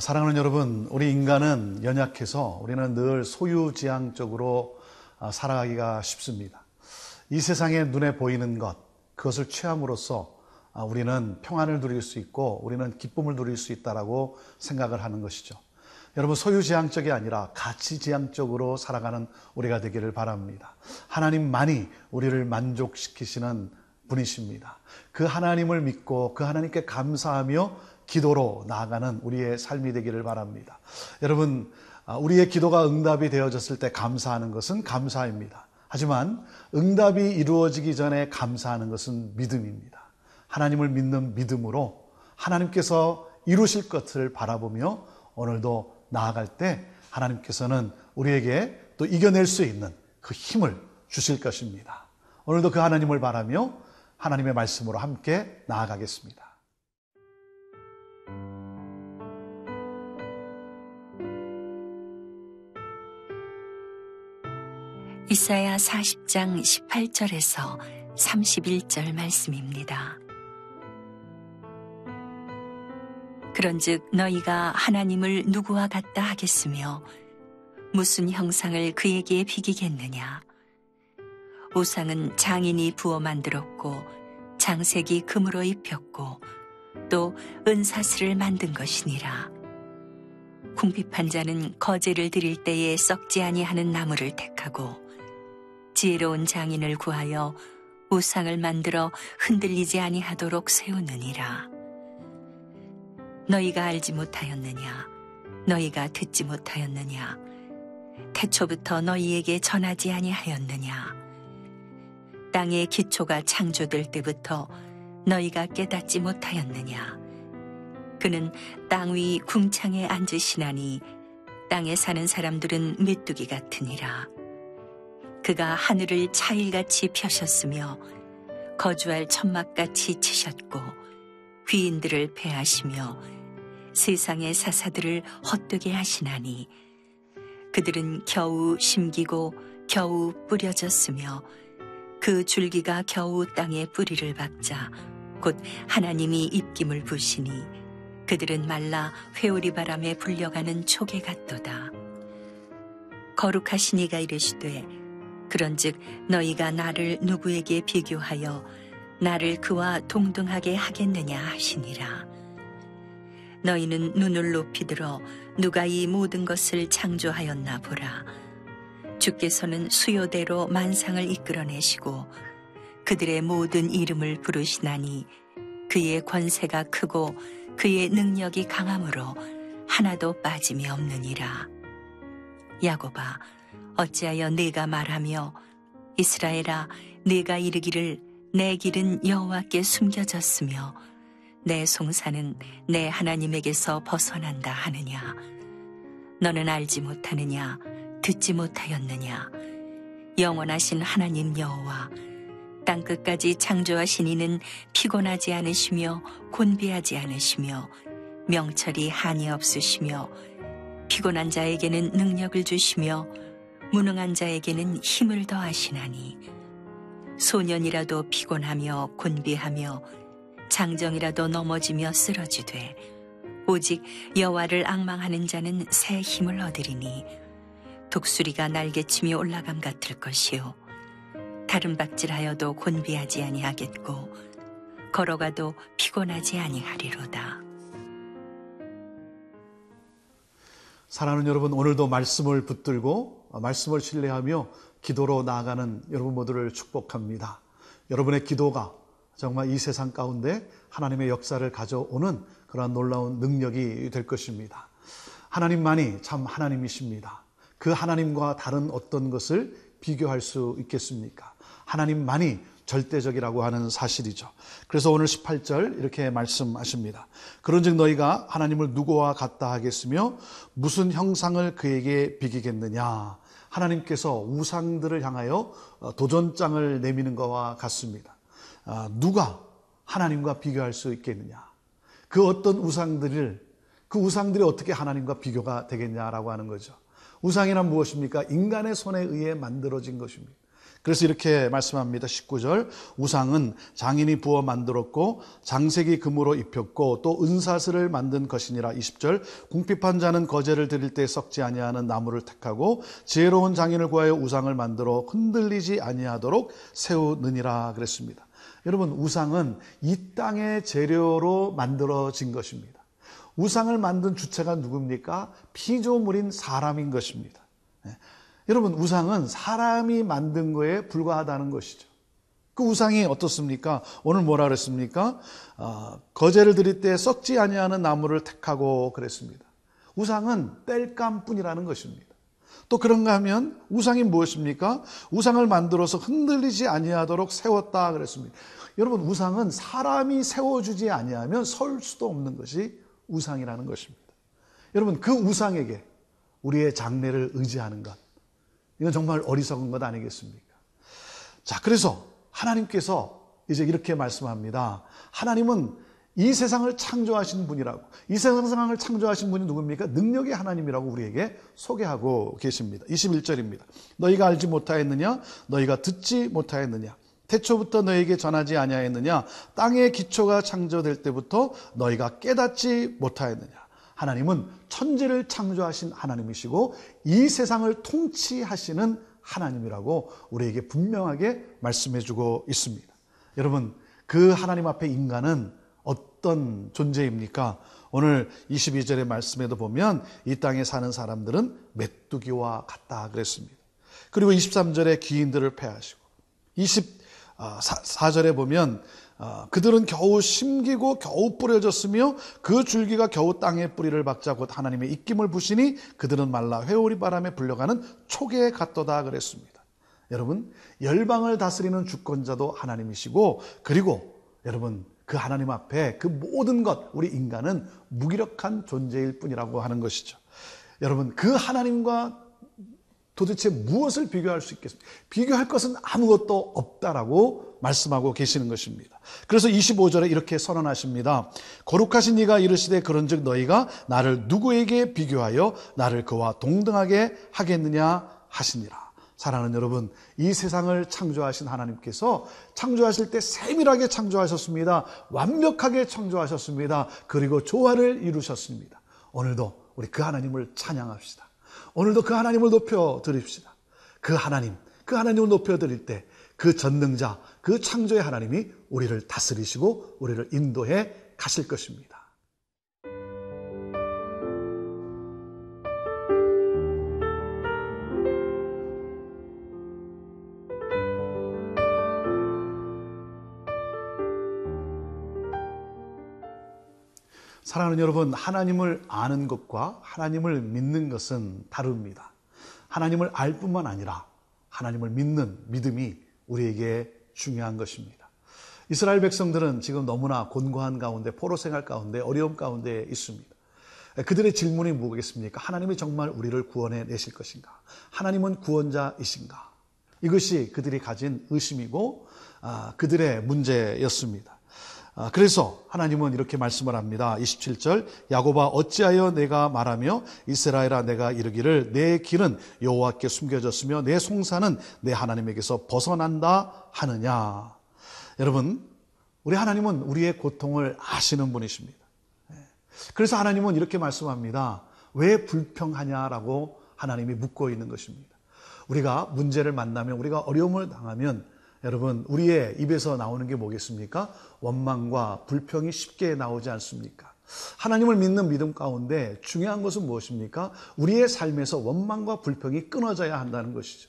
사랑하는 여러분, 우리 인간은 연약해서 우리는 늘 소유지향적으로 살아가기가 쉽습니다. 이 세상에 눈에 보이는 것, 그것을 취함으로써 우리는 평안을 누릴 수 있고 우리는 기쁨을 누릴 수 있다고 생각을 하는 것이죠. 여러분, 소유지향적이 아니라 가치지향적으로 살아가는 우리가 되기를 바랍니다. 하나님만이 우리를 만족시키시는 분이십니다. 그 하나님을 믿고 그 하나님께 감사하며 기도로 나아가는 우리의 삶이 되기를 바랍니다. 여러분, 우리의 기도가 응답이 되어졌을 때 감사하는 것은 감사입니다. 하지만 응답이 이루어지기 전에 감사하는 것은 믿음입니다. 하나님을 믿는 믿음으로 하나님께서 이루실 것을 바라보며 오늘도 나아갈 때 하나님께서는 우리에게 또 이겨낼 수 있는 그 힘을 주실 것입니다. 오늘도 그 하나님을 바라며 하나님의 말씀으로 함께 나아가겠습니다. 이사야 40장 18절에서 31절 말씀입니다. 그런즉 너희가 하나님을 누구와 같다 하겠으며 무슨 형상을 그에게 비기겠느냐. 우상은 장인이 부어 만들었고 장색이 금으로 입혔고 또 은사슬을 만든 것이니라. 궁핍한 자는 거제를 드릴 때에 썩지 아니하는 나무를 택하고 지혜로운 장인을 구하여 우상을 만들어 흔들리지 아니하도록 세우느니라. 너희가 알지 못하였느냐? 너희가 듣지 못하였느냐? 태초부터 너희에게 전하지 아니하였느냐? 땅의 기초가 창조될 때부터 너희가 깨닫지 못하였느냐? 그는 땅 위 궁창에 앉으시나니 땅에 사는 사람들은 메뚜기 같으니라. 그가 하늘을 차일같이 펴셨으며 거주할 천막같이 치셨고 귀인들을 패하시며 세상의 사사들을 헛되게 하시나니 그들은 겨우 심기고 겨우 뿌려졌으며 그 줄기가 겨우 땅에 뿌리를 박자 곧 하나님이 입김을 부시니 그들은 말라 회오리 바람에 불려가는 초계 같도다. 거룩하신 이가 이르시되 그런즉 너희가 나를 누구에게 비교하여 나를 그와 동등하게 하겠느냐 하시니라. 너희는 눈을 높이 들어 누가 이 모든 것을 창조하였나 보라. 주께서는 수요대로 만상을 이끌어내시고 그들의 모든 이름을 부르시나니 그의 권세가 크고 그의 능력이 강함으로 하나도 빠짐이 없느니라. 야곱아, 어찌하여 네가 말하며 이스라엘아, 네가 이르기를 내 길은 여호와께 숨겨졌으며 내 송사는 내 하나님에게서 벗어난다 하느냐? 너는 알지 못하느냐? 듣지 못하였느냐? 영원하신 하나님 여호와, 땅끝까지 창조하신 이는 피곤하지 않으시며 곤비하지 않으시며 명철이 한이 없으시며 피곤한 자에게는 능력을 주시며 무능한 자에게는 힘을 더하시나니 소년이라도 피곤하며 곤비하며 장정이라도 넘어지며 쓰러지되 오직 여호와를 앙망하는 자는 새 힘을 얻으리니 독수리가 날개치며 올라감 같을 것이요 다른 박질하여도 곤비하지 아니하겠고 걸어가도 피곤하지 아니하리로다. 사랑하는 여러분, 오늘도 말씀을 붙들고 말씀을 신뢰하며 기도로 나아가는 여러분 모두를 축복합니다. 여러분의 기도가 정말 이 세상 가운데 하나님의 역사를 가져오는 그러한 놀라운 능력이 될 것입니다. 하나님만이 참 하나님이십니다. 그 하나님과 다른 어떤 것을 비교할 수 있겠습니까? 하나님만이 절대적이라고 하는 사실이죠. 그래서 오늘 18절 이렇게 말씀하십니다. 그런즉 너희가 하나님을 누구와 같다 하겠으며 무슨 형상을 그에게 비기겠느냐. 하나님께서 우상들을 향하여 도전장을 내미는 것과 같습니다. 누가 하나님과 비교할 수 있겠느냐. 그 어떤 그 우상들이 어떻게 하나님과 비교가 되겠냐라고 하는 거죠. 우상이란 무엇입니까? 인간의 손에 의해 만들어진 것입니다. 그래서 이렇게 말씀합니다. 19절, 우상은 장인이 부어 만들었고 장색이 금으로 입혔고 또 은사슬을 만든 것이니라. 20절, 궁핍한 자는 거제를 드릴 때 썩지 아니하는 나무를 택하고 지혜로운 장인을 구하여 우상을 만들어 흔들리지 아니하도록 세우느니라 그랬습니다. 여러분, 우상은 이 땅의 재료로 만들어진 것입니다. 우상을 만든 주체가 누굽니까? 피조물인 사람인 것입니다. 여러분, 우상은 사람이 만든 거에 불과하다는 것이죠. 그 우상이 어떻습니까? 오늘 뭐라 그랬습니까? 거제를 드릴 때 썩지 아니하는 나무를 택하고 그랬습니다. 우상은 땔감뿐이라는 것입니다. 또 그런가 하면 우상이 무엇입니까? 우상을 만들어서 흔들리지 아니하도록 세웠다 그랬습니다. 여러분, 우상은 사람이 세워주지 아니하면 설 수도 없는 것이 우상이라는 것입니다. 여러분, 그 우상에게 우리의 장래를 의지하는 것, 이건 정말 어리석은 것 아니겠습니까? 자, 그래서 하나님께서 이제 이렇게 말씀합니다. 하나님은 이 세상을 창조하신 분이라고. 이 세상을 창조하신 분이 누굽니까? 능력의 하나님이라고 우리에게 소개하고 계십니다. 21절입니다. 너희가 알지 못하였느냐? 너희가 듣지 못하였느냐? 태초부터 너희에게 전하지 아니하였느냐? 땅의 기초가 창조될 때부터 너희가 깨닫지 못하였느냐? 하나님은 천지를 창조하신 하나님이시고 이 세상을 통치하시는 하나님이라고 우리에게 분명하게 말씀해주고 있습니다. 여러분, 그 하나님 앞에 인간은 어떤 존재입니까? 오늘 22절의 말씀에도 보면 이 땅에 사는 사람들은 메뚜기와 같다 그랬습니다. 그리고 23절에 기인들을 패하시고 24절에 보면 그들은 겨우 심기고 겨우 뿌려졌으며 그 줄기가 겨우 땅에 뿌리를 박자 곧 하나님의 입김을 부시니 그들은 말라 회오리 바람에 불려가는 촉에 같도다 그랬습니다. 여러분, 열방을 다스리는 주권자도 하나님이시고, 그리고 여러분, 그 하나님 앞에 그 모든 것, 우리 인간은 무기력한 존재일 뿐이라고 하는 것이죠. 여러분, 그 하나님과 도대체 무엇을 비교할 수 있겠습니까? 비교할 것은 아무것도 없다라고 말씀하고 계시는 것입니다. 그래서 25절에 이렇게 선언하십니다. 거룩하신 이가 이르시되 그런즉 너희가 나를 누구에게 비교하여 나를 그와 동등하게 하겠느냐 하시니라. 사랑하는 여러분, 이 세상을 창조하신 하나님께서 창조하실 때 세밀하게 창조하셨습니다. 완벽하게 창조하셨습니다. 그리고 조화를 이루셨습니다. 오늘도 우리 그 하나님을 찬양합시다. 오늘도 그 하나님을 높여드립시다. 그 하나님을 높여드릴 때 그 전능자, 그 창조의 하나님이 우리를 다스리시고 우리를 인도해 가실 것입니다. 사랑하는 여러분, 하나님을 아는 것과 하나님을 믿는 것은 다릅니다. 하나님을 알 뿐만 아니라 하나님을 믿는 믿음이 우리에게 중요한 것입니다. 이스라엘 백성들은 지금 너무나 곤고한 가운데, 포로 생활 가운데, 어려움 가운데 있습니다. 그들의 질문이 뭐겠습니까? 하나님이 정말 우리를 구원해 내실 것인가? 하나님은 구원자이신가? 이것이 그들이 가진 의심이고 그들의 문제였습니다. 그래서 하나님은 이렇게 말씀을 합니다. 27절, 야곱아 어찌하여 내가 말하며 이스라엘아 내가 이르기를 내 길은 여호와께 숨겨졌으며 내 송사는 내 하나님에게서 벗어난다 하느냐. 여러분, 우리 하나님은 우리의 고통을 아시는 분이십니다. 그래서 하나님은 이렇게 말씀합니다. 왜 불평하냐라고 하나님이 묻고 있는 것입니다. 우리가 문제를 만나면, 우리가 어려움을 당하면 여러분, 우리의 입에서 나오는 게 뭐겠습니까? 원망과 불평이 쉽게 나오지 않습니까? 하나님을 믿는 믿음 가운데 중요한 것은 무엇입니까? 우리의 삶에서 원망과 불평이 끊어져야 한다는 것이죠.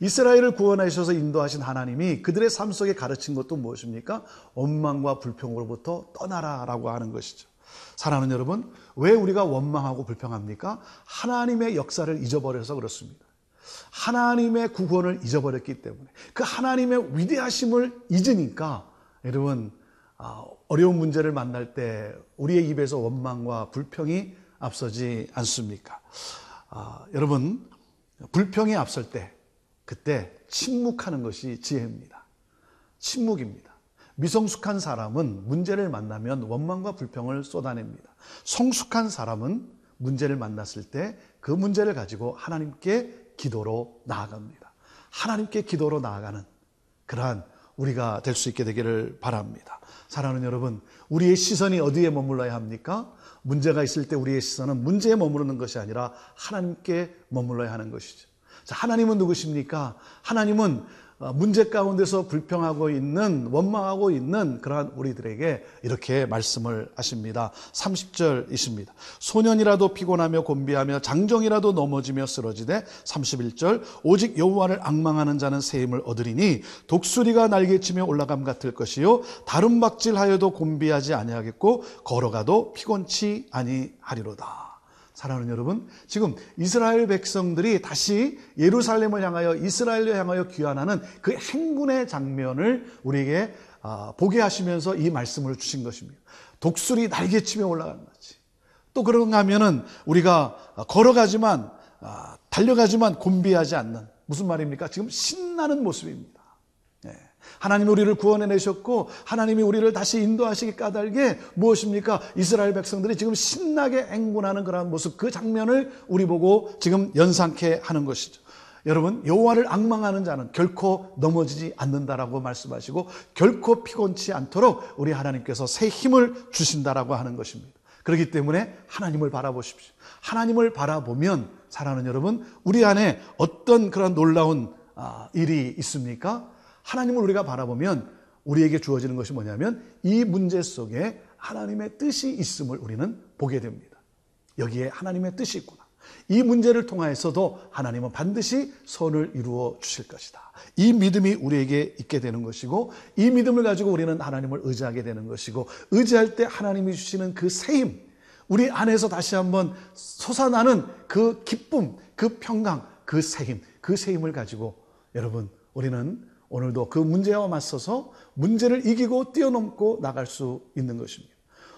이스라엘을 구원하셔서 인도하신 하나님이 그들의 삶 속에 가르친 것도 무엇입니까? 원망과 불평으로부터 떠나라라고 하는 것이죠. 사랑하는 여러분, 왜 우리가 원망하고 불평합니까? 하나님의 역사를 잊어버려서 그렇습니다. 하나님의 구원을 잊어버렸기 때문에, 그 하나님의 위대하심을 잊으니까 여러분, 어려운 문제를 만날 때 우리의 입에서 원망과 불평이 앞서지 않습니까? 여러분, 불평이 앞설 때 그때 침묵하는 것이 지혜입니다. 침묵입니다. 미성숙한 사람은 문제를 만나면 원망과 불평을 쏟아냅니다. 성숙한 사람은 문제를 만났을 때 그 문제를 가지고 하나님께 기도로 나아갑니다. 하나님께 기도로 나아가는 그러한 우리가 될 수 있게 되기를 바랍니다. 사랑하는 여러분, 우리의 시선이 어디에 머물러야 합니까? 문제가 있을 때 우리의 시선은 문제에 머무르는 것이 아니라 하나님께 머물러야 하는 것이죠. 자, 하나님은 누구십니까? 하나님은 문제 가운데서 불평하고 있는, 원망하고 있는 그러한 우리들에게 이렇게 말씀을 하십니다. 30절이십니다. 소년이라도 피곤하며 곤비하며 장정이라도 넘어지며 쓰러지되 31절 오직 여호와를 앙망하는 자는 새 힘을 얻으리니 독수리가 날개치며 올라감 같을 것이요 다름박질하여도 곤비하지 아니하겠고 걸어가도 피곤치 아니하리로다. 사랑하는 여러분, 지금 이스라엘 백성들이 다시 예루살렘을 향하여 이스라엘을 향하여 귀환하는 그 행군의 장면을 우리에게 보게 하시면서 이 말씀을 주신 것입니다. 독수리 날개치며 올라가는 거지. 또 그런가 하면은 우리가 걸어가지만 달려가지만 곤비하지 않는, 무슨 말입니까? 지금 신나는 모습입니다. 하나님이 우리를 구원해내셨고 하나님이 우리를 다시 인도하시기 까닭에 무엇입니까? 이스라엘 백성들이 지금 신나게 행군하는 그러한 모습, 그 장면을 우리 보고 지금 연상케 하는 것이죠. 여러분, 여호와를 앙망하는 자는 결코 넘어지지 않는다라고 말씀하시고 결코 피곤치 않도록 우리 하나님께서 새 힘을 주신다라고 하는 것입니다. 그렇기 때문에 하나님을 바라보십시오. 하나님을 바라보면 사랑하는 여러분, 우리 안에 어떤 그런 놀라운 일이 있습니까? 하나님을 우리가 바라보면 우리에게 주어지는 것이 뭐냐면 이 문제 속에 하나님의 뜻이 있음을 우리는 보게 됩니다. 여기에 하나님의 뜻이 있구나. 이 문제를 통하여서도 하나님은 반드시 선을 이루어 주실 것이다. 이 믿음이 우리에게 있게 되는 것이고 이 믿음을 가지고 우리는 하나님을 의지하게 되는 것이고 의지할 때 하나님이 주시는 그 새 힘, 우리 안에서 다시 한번 솟아나는 그 기쁨, 그 평강, 그 새 힘, 그 새 힘을 가지고 여러분, 우리는 오늘도 그 문제와 맞서서 문제를 이기고 뛰어넘고 나갈 수 있는 것입니다.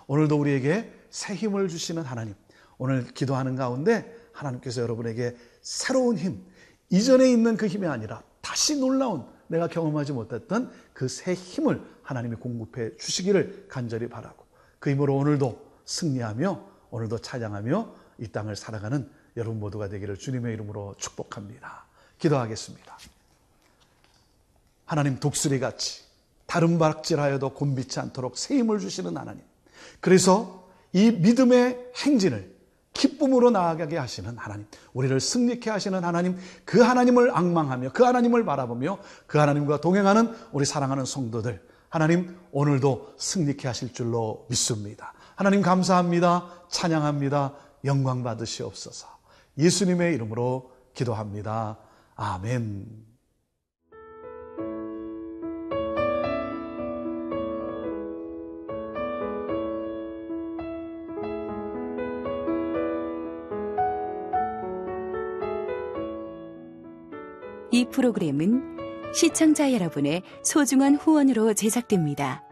오늘도 우리에게 새 힘을 주시는 하나님, 오늘 기도하는 가운데 하나님께서 여러분에게 새로운 힘, 이전에 있는 그 힘이 아니라 다시 놀라운, 내가 경험하지 못했던 그 새 힘을 하나님이 공급해 주시기를 간절히 바라고, 그 힘으로 오늘도 승리하며 오늘도 찬양하며 이 땅을 살아가는 여러분 모두가 되기를 주님의 이름으로 축복합니다. 기도하겠습니다. 하나님, 독수리같이 다름박질하여도 곤비치 않도록 새 힘을 주시는 하나님, 그래서 이 믿음의 행진을 기쁨으로 나아가게 하시는 하나님, 우리를 승리케 하시는 하나님, 그 하나님을 앙망하며 그 하나님을 바라보며 그 하나님과 동행하는 우리 사랑하는 성도들, 하나님 오늘도 승리케 하실 줄로 믿습니다. 하나님 감사합니다. 찬양합니다. 영광 받으시옵소서. 예수님의 이름으로 기도합니다. 아멘. 이 프로그램은 시청자 여러분의 소중한 후원으로 제작됩니다.